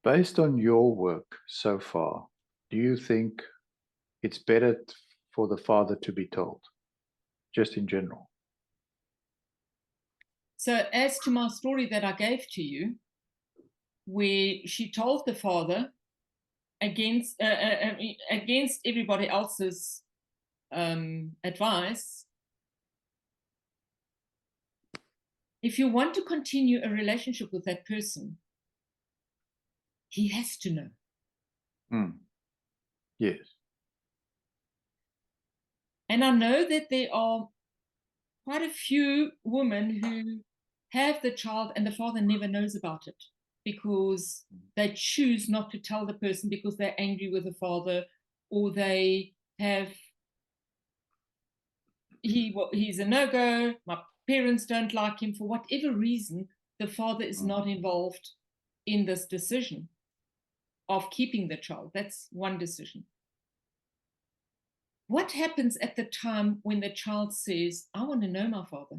Based on your work so far, do you think it's better for the father to be told, just in general? So, as to my story that I gave to you, where she told the father against everybody else's advice, if you want to continue a relationship with that person, he has to know. Yes. And I know that there are quite a few women who have the child and the father never knows about it because they choose not to tell the person because they're angry with the father, or they have he's a no-go, my parents don't like him. For whatever reason, the father is not involved in this decision of keeping the child. That's one decision. What happens at the time when the child says, I want to know my father?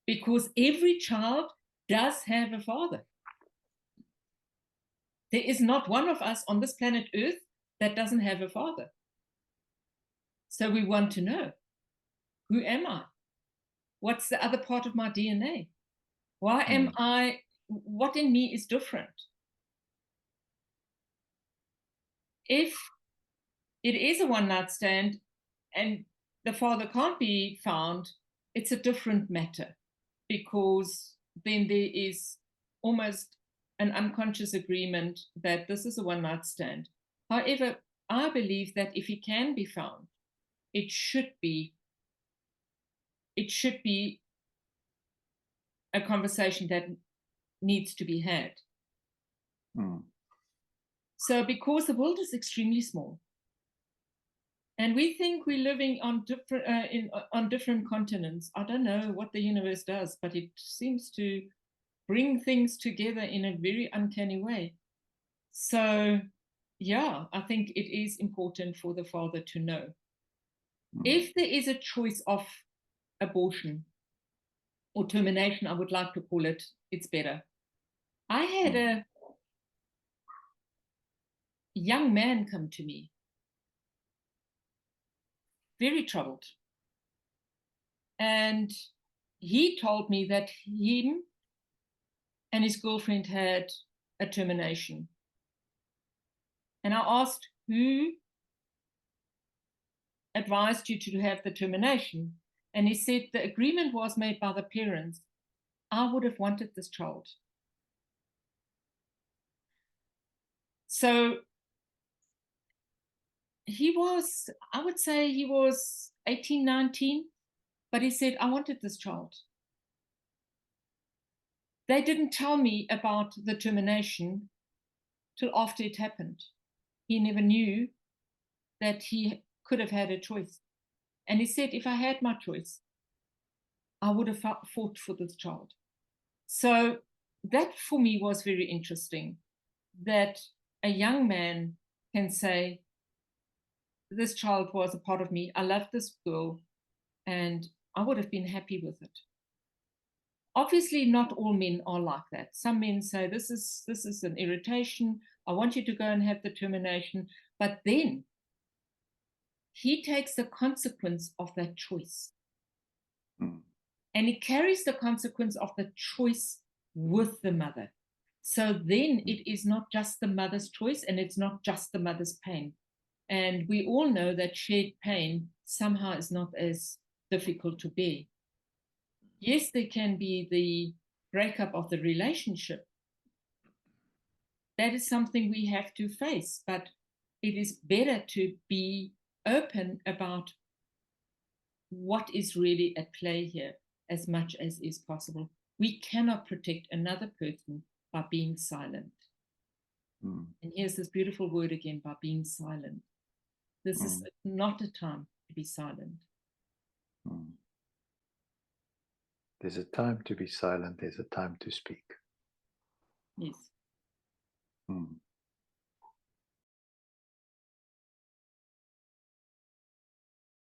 Because every child does have a father. There is not one of us on this planet Earth that doesn't have a father. So we want to know, who am I? What's the other part of my DNA? Why am I, what in me is different? If it is a one-night stand and the father can't be found, it's a different matter, because then there is almost an unconscious agreement that this is a one-night stand. However, I believe that if he can be found, it should be a conversation that needs to be had. So because the world is extremely small, and we think we're living on different continents. I don't know what the universe does, but it seems to bring things together in a very uncanny way. So, yeah, I think it is important for the father to know. If there is a choice of abortion or termination, I would like to call it, it's better. I had a young man come to me, very troubled. And he told me that him and his girlfriend had a termination. And I asked, who advised you to have the termination? And he said the agreement was made by the parents. I would have wanted this child. So he was, I would say he was 18, 19, but he said, I wanted this child. They didn't tell me about the termination till after it happened. He never knew that he could have had a choice. And he said, if I had my choice, I would have fought for this child. So that for me was very interesting, that a young man can say, this child was a part of me. I loved this girl and I would have been happy with it. Obviously, not all men are like that. Some men say, this is an irritation. I want you to go and have the termination. But then he takes the consequence of that choice. And he carries the consequence of the choice with the mother. So then it is not just the mother's choice, and it's not just the mother's pain. And we all know that shared pain somehow is not as difficult to bear. Yes, there can be the breakup of the relationship. That is something we have to face, but it is better to be open about what is really at play here as much as is possible. We cannot protect another person by being silent. And here's this beautiful word again, by being silent. This is not a time to be silent. There's a time to be silent. There's a time to speak. Yes.